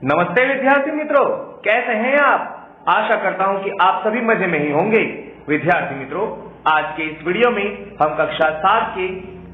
नमस्ते विद्यार्थी मित्रों, कैसे हैं आप। आशा करता हूं कि आप सभी मजे में ही होंगे। विद्यार्थी मित्रों, आज के इस वीडियो में हम कक्षा 7 के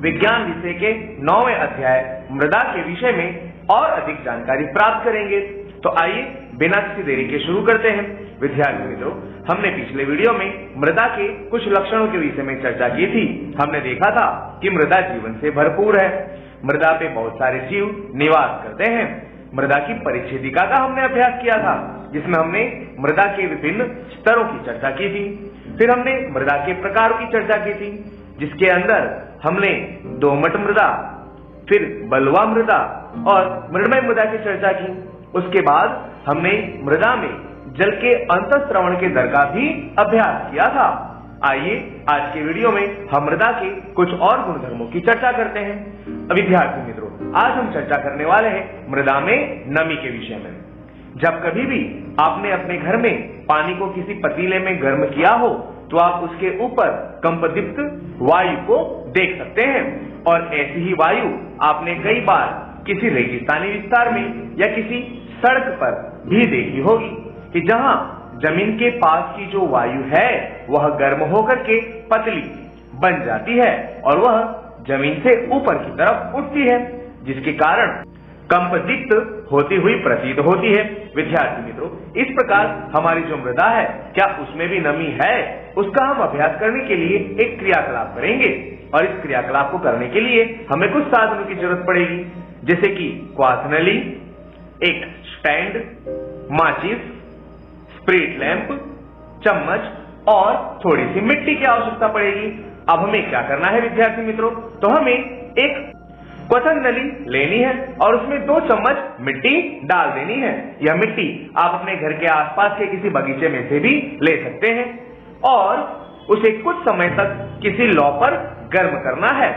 विज्ञान विषय के 9वें अध्याय मृदा के विषय में और अधिक जानकारी प्राप्त करेंगे। तो आइए बिना किसी देरी के शुरू करते हैं। विद्यार्थी मित्रों, हमने पिछले वीडियो में मृदा के कुछ लक्षणों के विषय में चर्चा की थी। हमने देखा था कि मृदा जीवन से भरपूर है। मृदा पे बहुत सारे जीव निवास करते हैं। मृदा की परिच्छेदिका का हमने अभ्यास किया था, जिसमें हमने मृदा के विभिन्न स्तरों की चर्चा की थी। फिर हमने मृदा के प्रकारों की चर्चा की थी, जिसके अंदर हमने दोमट मृदा, फिर बलुआ मृदा और मृणमय मृदा की चर्चा की। उसके बाद हमने मृदा में जल के अंतःस्रवण के दर का भी अभ्यास किया था। आइए आज के वीडियो में हम मृदा के कुछ और गुणधर्मों की चर्चा करते हैं। विद्यार्थी मित्रों, आज हम चर्चा करने वाले हैं मृदा में नमी के विषय में। जब कभी भी आपने अपने घर में पानी को किसी पतीले में गर्म किया हो, तो आप उसके ऊपर कंपदीप्त वायु को देख सकते हैं। और ऐसी ही वायु आपने कई बार किसी रेगिस्तानी विस्तार में या किसी सड़क पर भी देखी होगी, कि जहां जमीन के पास की जो वायु है वह गर्म होकर के पतली बन जाती है और वह जमीन से ऊपर की तरफ उठती है, जिसके कारण कंपदीप्त होती हुई प्रतीत होती है। विद्यार्थी मित्रों, इस प्रकार हमारी जो मृदा है, क्या उसमें भी नमी है, उसका हम अभ्यास करने के लिए एक क्रियाकलाप करेंगे। और इस क्रियाकलाप को करने के लिए हमें कुछ साधनों की जरूरत पड़ेगी, जैसे कि क्वाथनली, एक स्टैंड, माचिस, स्प्रिट लैंप, चम्मच और थोड़ी सी मिट्टी की आवश्यकता पड़ेगी। अब हमें क्या करना है विद्यार्थी मित्रों, तो हमें एक क्वथन नली लेनी है और उसमें 2 चम्मच मिट्टी डाल देनी है। यह मिट्टी आप अपने घर के आसपास के किसी बगीचे में से भी ले सकते हैं और उसे कुछ समय तक किसी लौ पर गर्म करना है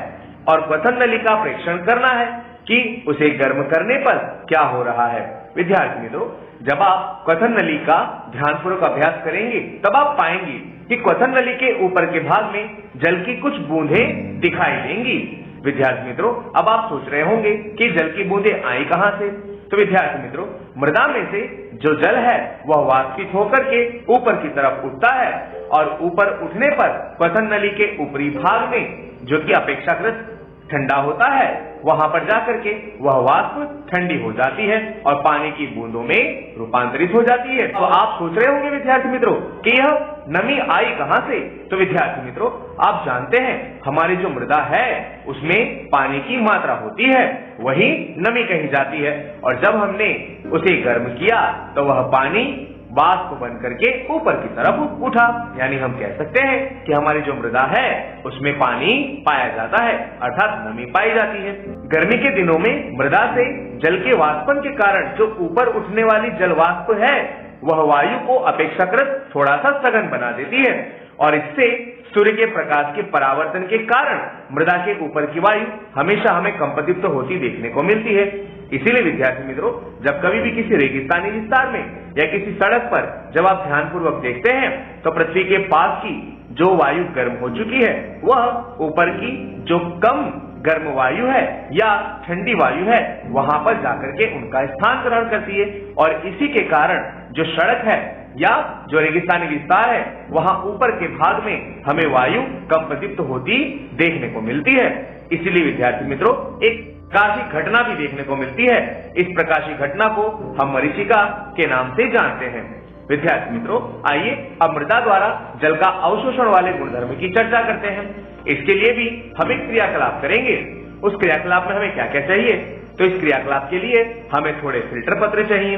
और क्वथन नली का परीक्षण करना है कि उसे गर्म करने पर क्या हो रहा है। विद्यार्थी मित्रों, जब आप क्वथन नली का ध्यानपूर्वक अभ्यास करेंगे, तब आप पाएंगे कि क्वथन नली के ऊपर के भाग में जल की कुछ बूंदें दिखाई देंगी। विद्यार्थी मित्रों, अब आप सोच रहे होंगे कि जल की बूंदें आई कहां से। तो विद्यार्थी मित्रों, मृदा में से जो जल है वह वाष्पित होकर के ऊपर की तरफ उठता है और ऊपर उठने पर क्वथन नली के ऊपरी भाग में, जो कि अपेक्षाकृत ठंडा होता है, वहां पर जाकर के वह वाष्प ठंडी हो जाती है और पानी की बूंदों में रूपांतरित हो जाती है। तो आप सोच रहे होंगे विद्यार्थी मित्रों कि यह नमी आई कहां से। तो विद्यार्थी मित्रों, आप जानते हैं हमारी जो मृदा है उसमें पानी की मात्रा होती है, वही नमी कही जाती है। और जब हमने उसे गर्म किया तो वह पानी वाष्प बन करके ऊपर की तरफ उठा। यानी हम कह सकते हैं कि हमारी जो मृदा है उसमें पानी पाया जाता है, अर्थात नमी पाई जाती है। गर्मी के दिनों में मृदा से जल के वाष्पन के कारण जो ऊपर उठने वाली जल वाष्प है वह वायु को अपेक्षाकृत थोड़ा सा सघन बना देती है और इससे सूर्य के प्रकाश के परावर्तन के कारण मृदा के ऊपर की वायु हमेशा हमें कंपदीप्त होती देखने को मिलती है। इसीलिए विद्यार्थी मित्रों, जब कभी भी किसी रेगिस्तानी विस्तार में या किसी सड़क पर जब आप ध्यानपूर्वक देखते हैं, तो पृथ्वी के पास की जो वायु गर्म हो चुकी है वह ऊपर की जो कम गर्म वायु है या ठंडी वायु है वहां पर जाकर के उनका स्थान ग्रहण करती है। और इसी के कारण जो सड़क है या जो रेगिस्तानी विस्तार है वहां ऊपर के भाग में हमें वायु कंपदीप्त होती देखने को मिलती है। इसीलिए विद्यार्थी मित्रों, एक प्रकाशी घटना भी देखने को मिलती है। इस प्रकाशी घटना को हम मरीचिका के नाम से जानते हैं। विद्यार्थी मित्रों, आइए अब मृदा द्वारा जल का अवशोषण वाले गुणधर्म की चर्चा करते हैं। इसके लिए भी हम एक क्रियाकलाप करेंगे। उस क्रियाकलाप में हमें क्या क्या चाहिए, तो इस क्रियाकलाप के लिए हमें थोड़े फिल्टर पत्र चाहिए,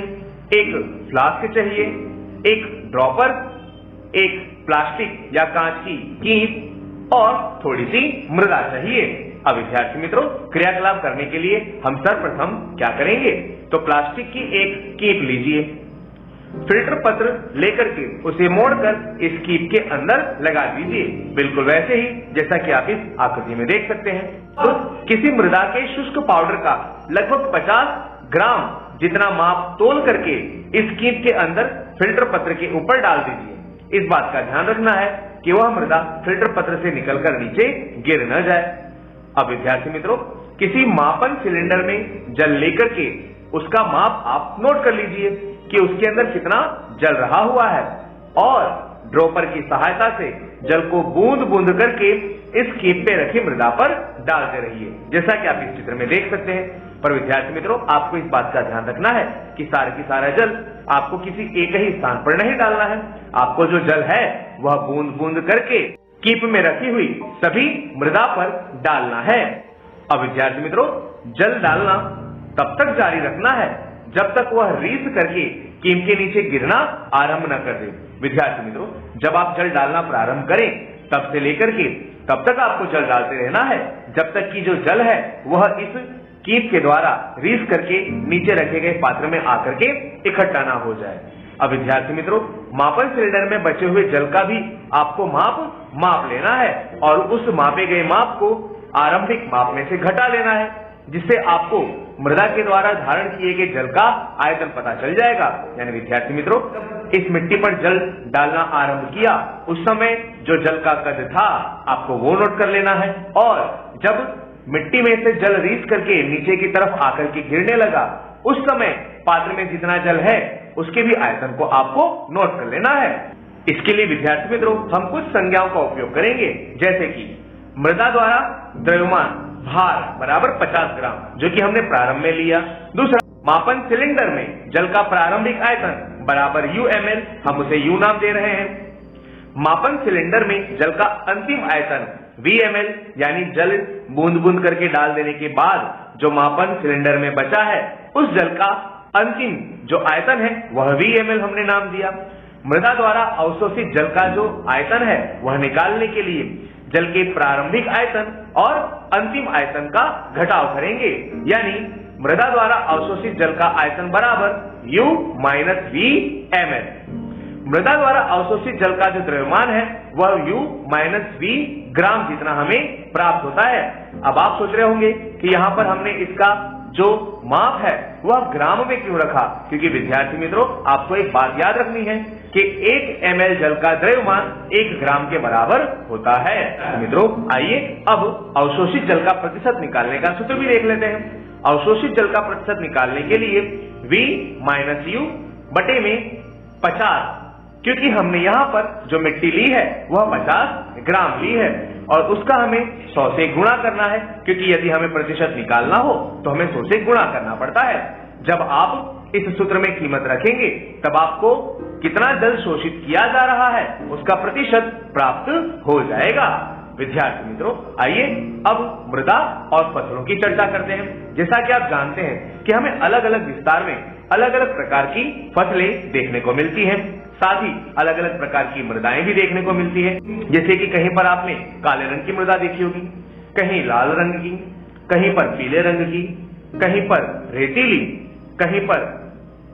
एक फ्लास्क चाहिए, एक ड्रॉपर, एक प्लास्टिक या कांच की कीप और थोड़ी सी मृदा चाहिए। अब विद्यार्थी मित्रों, क्रियाकलाप करने के लिए हम सर्वप्रथम क्या करेंगे, तो प्लास्टिक की एक कीप लीजिए, फिल्टर पत्र लेकर के उसे मोड़कर इस कीप के अंदर लगा दीजिए, बिल्कुल वैसे ही जैसा कि आप इस आकृति में देख सकते हैं। तो किसी मृदा के शुष्क पाउडर का लगभग 50 ग्राम जितना माप तोल करके इस कीप के अंदर फिल्टर पत्र के ऊपर डाल दीजिए। इस बात का ध्यान रखना है कि वह मृदा फिल्टर पत्र से निकलकर नीचे गिर न जाए। अब विद्यार्थी मित्रों, किसी मापन सिलेंडर में जल लेकर के उसका माप आप नोट कर लीजिए कि उसके अंदर कितना जल रहा हुआ है और ड्रॉपर की सहायता से जल को बूंद बूंद करके इस कीप पे रखी मृदा पर डालते रहिए, जैसा कि आप इस चित्र में देख सकते हैं। पर विद्यार्थी मित्रों, आपको इस बात का ध्यान रखना है कि सारा की सारा जल आपको किसी एक ही स्थान पर नहीं डालना है। आपको जो जल है वह बूंद बूंद करके कीप में रखी हुई सभी मृदा पर डालना है। अब विद्यार्थी मित्रों, जल डालना तब तक जारी रखना है जब तक वह रीस करके कीप के नीचे गिरना आरंभ न कर दे। विद्यार्थी मित्रों, जब आप जल डालना प्रारंभ करें तब से लेकर के तब तक आपको जल डालते रहना है जब तक कि जो जल है वह इस कीप के द्वारा रीस करके नीचे रखे गए पात्र में आकर के इकट्ठा ना हो जाए। अब विद्यार्थी मित्रों, मापन सिलेंडर में बचे हुए जल का भी आपको माप लेना है और उस मापे गए माप को आरंभिक माप में से घटा लेना है, जिससे आपको मृदा के द्वारा धारण किए गए जल का आयतन पता चल जाएगा। यानी विद्यार्थी मित्रों, इस मिट्टी पर जल डालना आरंभ किया उस समय जो जल का कद था आपको वो नोट कर लेना है और जब मिट्टी में से जल रीस करके नीचे की तरफ आकर के गिरने लगा उस समय पात्र में जितना जल है उसके भी आयतन को आपको नोट कर लेना है। इसके लिए विद्यार्थी मित्रों, हम कुछ संज्ञाओं का उपयोग करेंगे, जैसे कि मृदा द्वारा द्रव्यमान भार बराबर 50 ग्राम, जो कि हमने प्रारंभ में लिया। दूसरा, मापन सिलेंडर में जल का प्रारंभिक आयतन बराबर UmL, हम उसे U नाम दे रहे हैं। मापन सिलेंडर में जल का अंतिम आयतन VmL, यानी जल बूंद बूंद करके डाल देने के बाद जो मापन सिलेंडर में बचा है उस जल का अंतिम जो आयतन है वह VmL हमने नाम दिया। मृदा द्वारा अवशोषित जल का जो आयतन है वह निकालने के लिए जल के प्रारंभिक आयतन और अंतिम आयतन का घटाव करेंगे, यानी मृदा द्वारा अवशोषित जल का आयतन बराबर U माइनस VmL। मृदा द्वारा अवशोषित जल का जो द्रव्यमान है वह U माइनस V ग्राम जितना हमें प्राप्त होता है। अब आप सोच रहे होंगे कि यहाँ पर हमने इसका जो माप है वह ग्राम में क्यों रखा, क्योंकि विद्यार्थी मित्रों, आपको एक बात याद रखनी है कि 1 ml जल का द्रव्यमान 1 ग्राम के बराबर होता है। मित्रों, आइए अब अवशोषित जल का प्रतिशत निकालने का सूत्र भी देख लेते हैं। अवशोषित जल का प्रतिशत निकालने के लिए V माइनस U बटे में 50, क्योंकि हमने यहाँ पर जो मिट्टी ली है वह 50 ग्राम ली है और उसका हमें 100 से गुणा करना है, क्योंकि यदि हमें प्रतिशत निकालना हो तो हमें 100 से गुणा करना पड़ता है। जब आप इस सूत्र में कीमत रखेंगे तब आपको कितना जल शोषित किया जा रहा है उसका प्रतिशत प्राप्त हो जाएगा। विद्यार्थी मित्रों, आइए अब मृदा और फसलों की चर्चा करते हैं। जैसा कि आप जानते हैं कि हमें अलग अलग विस्तार में अलग अलग प्रकार की फसलें देखने को मिलती हैं, साथ ही अलग अलग प्रकार की मृदाएं भी देखने को मिलती है। जैसे कि कहीं पर आपने काले रंग की मृदा देखी होगी, कहीं लाल रंग की, कहीं पर पीले रंग की, कहीं पर रेतीली, कहीं पर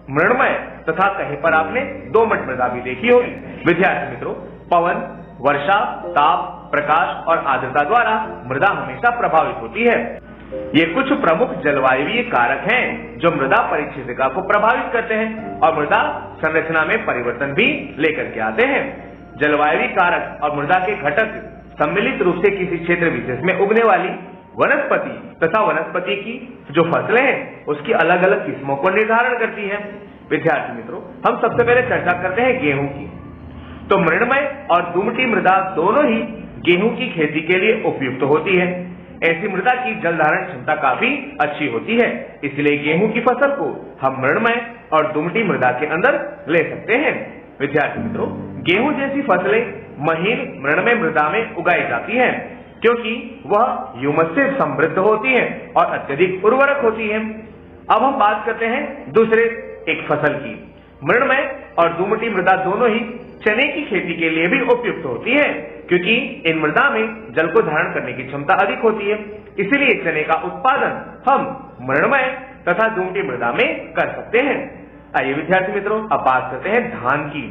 मृणमय तथा कहीं पर आपने दोमट मृदा भी देखी होगी। विद्यार्थी मित्रों, पवन, वर्षा, ताप, प्रकाश और आर्द्रता द्वारा मृदा हमेशा प्रभावित होती है। ये कुछ प्रमुख जलवायवीय कारक हैं जो मृदा परिक्षेपिका को प्रभावित करते हैं और मृदा संरचना में परिवर्तन भी लेकर के आते हैं। जलवायवीय कारक और मृदा के घटक सम्मिलित रूप से किसी क्षेत्र विशेष में उगने वाली वनस्पति तथा वनस्पति की जो फसलें हैं उसकी अलग अलग किस्मों को निर्धारण करती हैं। विद्यार्थी मित्रों, हम सबसे पहले चर्चा करते हैं गेहूं की। तो मृणमय और दुमटी मृदा दोनों ही गेहूं की खेती के लिए उपयुक्त होती है। ऐसी मृदा की जल धारण क्षमता काफी अच्छी होती है, इसलिए गेहूं की फसल को हम मृणमय और दुमटी मृदा के अंदर ले सकते हैं। विद्यार्थी मित्रों, गेहूं जैसी फसलें महीन मृणमय मृदा में उगाई जाती हैं, क्योंकि वह ह्यूमस से समृद्ध होती है और अत्यधिक उर्वरक होती है। अब हम बात करते हैं दूसरे एक फसल की। मृणमय और दुमटी मृदा दोनों ही चने की खेती के लिए भी उपयुक्त होती है, क्योंकि इन मृदा में जल को धारण करने की क्षमता अधिक होती है। इसलिए चने का उत्पादन हम मृणमय तथा दुमटी मृदा में कर सकते हैं। आइए विद्यार्थी मित्रों, अब बात करते हैं धान की।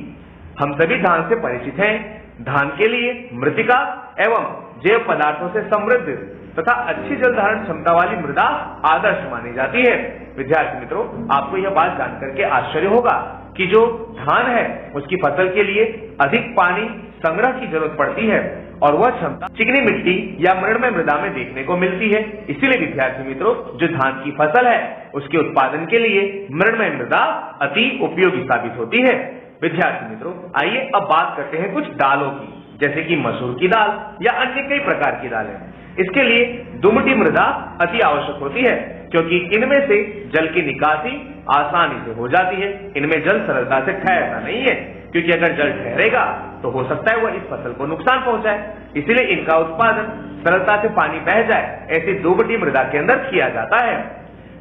हम सभी धान से परिचित हैं। धान के लिए मृतिका एवं जैव पदार्थों से समृद्ध तथा अच्छी जल धारण क्षमता वाली मृदा आदर्श मानी जाती है। विद्यार्थी मित्रों, आपको यह बात जानकर के आश्चर्य होगा कि जो धान है उसकी फसल के लिए अधिक पानी, संग्रह की जरूरत पड़ती है और वह क्षमता चिकनी मिट्टी या मृणमय मृदा में देखने को मिलती है। इसीलिए विद्यार्थी मित्रों, जो धान की फसल है उसके उत्पादन के लिए मृणमय मृदा अति उपयोगी साबित होती है। विद्यार्थी मित्रों, आइए अब बात करते हैं कुछ दालों की, जैसे कि मसूर की दाल या अन्य कई प्रकार की दालें। इसके लिए दुमटी मृदा अति आवश्यक होती है, क्योंकि इनमें से जल की निकासी आसानी से हो जाती है। इनमें जल सरलता से ठहरता नहीं है, क्योंकि अगर जल ठहरेगा तो हो सकता है वह इस फसल को नुकसान पहुंचाए। इसीलिए इनका उत्पादन सरलता से पानी बह जाए ऐसी दुमटी मृदा के अंदर किया जाता है।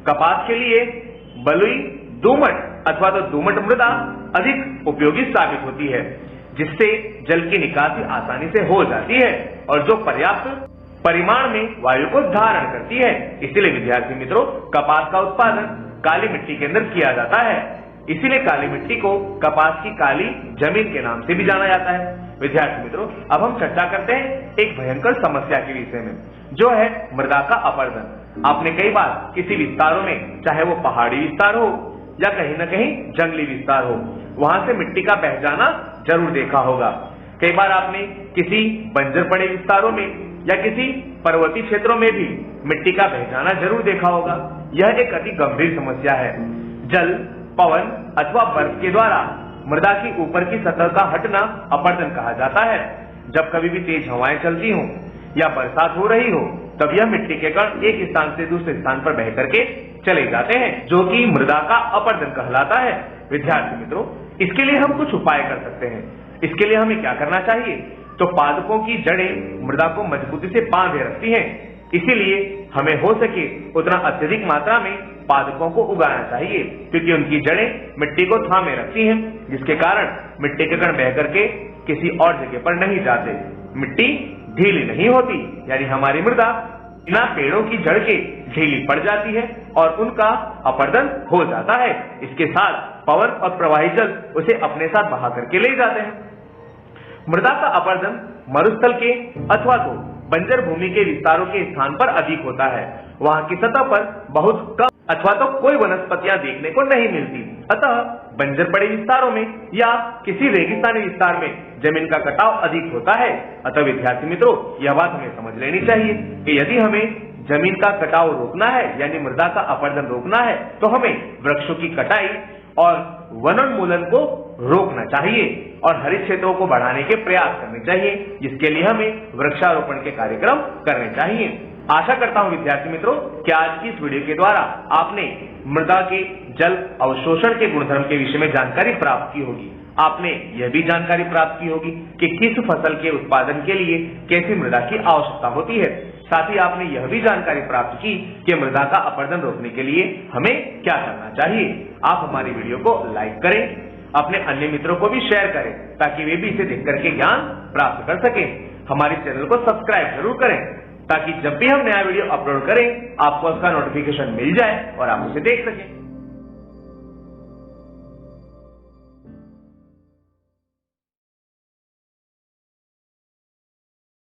कपास के लिए बलुई, दोमट अथवा तो दोमट मृदा अधिक उपयोगी साबित होती है, जिससे जल की निकासी आसानी से हो जाती है और जो पर्याप्त परिमाण में वायु को धारण करती है। इसीलिए विद्यार्थी मित्रों, कपास का उत्पादन काली मिट्टी के अंदर किया जाता है। इसीलिए काली मिट्टी को कपास की काली जमीन के नाम से भी जाना जाता है। विद्यार्थी मित्रों, अब हम चर्चा करते हैं एक भयंकर समस्या के विषय में, जो है मृदा का अपरदन। आपने कई बार किसी विस्तारों में, चाहे वो पहाड़ी विस्तार हो या कहीं न कहीं जंगली विस्तार हो, वहां से मिट्टी का बह जाना जरूर देखा होगा। कई बार आपने किसी बंजर पड़े विस्तारों में या किसी पर्वतीय क्षेत्रों में भी मिट्टी का बह जाना जरूर देखा होगा। यह एक अति गंभीर समस्या है। जल, पवन अथवा बर्फ के द्वारा मृदा की ऊपर की सतह का हटना अपरदन कहा जाता है। जब कभी भी तेज हवाएं चलती हों या बरसात हो रही हो, तब यह मिट्टी के कण एक स्थान से दूसरे स्थान पर बह करके चले जाते हैं, जो कि मृदा का अपरदन कहलाता है। विद्यार्थी मित्रों, इसके लिए हम कुछ उपाय कर सकते हैं। इसके लिए हमें क्या करना चाहिए? तो पादपों की जड़ें मृदा को मजबूती से बांधे रखती हैं। इसीलिए हमें हो सके उतना अत्यधिक मात्रा में पादपों को उगाना चाहिए, क्योंकि उनकी जड़ें मिट्टी को थामे रखती हैं, जिसके कारण मिट्टी के कण बह करके किसी और जगह पर नहीं जाते। मिट्टी ढीली नहीं होती, यानी हमारी मृदा बिना पेड़ों की जड़ के ढीली पड़ जाती है और उनका अपरदन हो जाता है। इसके साथ पवन और प्रवाही जल उसे अपने साथ बहा करके ले जाते हैं। मृदा का अपरदन मरुस्थल के अथवा तो बंजर भूमि के विस्तारों के स्थान पर अधिक होता है। वहां की सतह पर बहुत कम अथवा तो कोई वनस्पतियां देखने को नहीं मिलती। अतः बंजर पड़े विस्तारों में या किसी रेगिस्तानी विस्तार में जमीन का कटाव अधिक होता है। अतः विद्यार्थी मित्रों, यह बात हमें समझ लेनी चाहिए कि यदि हमें जमीन का कटाव रोकना है, यानी मृदा का अपरदन रोकना है, तो हमें वृक्षों की कटाई और वनोन्मूलन को रोकना चाहिए और हरित क्षेत्रों को बढ़ाने के प्रयास करने चाहिए, जिसके लिए हमें वृक्षारोपण के कार्यक्रम करने चाहिए। आशा करता हूं विद्यार्थी मित्रों कि आज की इस वीडियो के द्वारा आपने मृदा के जल अवशोषण के गुणधर्म के विषय में जानकारी प्राप्त की होगी। आपने यह भी जानकारी प्राप्त की होगी कि किस फसल के उत्पादन के लिए कैसी मृदा की आवश्यकता होती है। साथ ही आपने यह भी जानकारी प्राप्त की कि मृदा का अपरदन रोकने के लिए हमें क्या करना चाहिए। आप हमारी वीडियो को लाइक करें, अपने अन्य मित्रों को भी शेयर करें, ताकि वे भी इसे देख करके ज्ञान प्राप्त कर सकें। हमारे चैनल को सब्सक्राइब जरूर करें, ताकि जब भी हम नया वीडियो अपलोड करें आपको उसका नोटिफिकेशन मिल जाए और आप उसे देख सकें।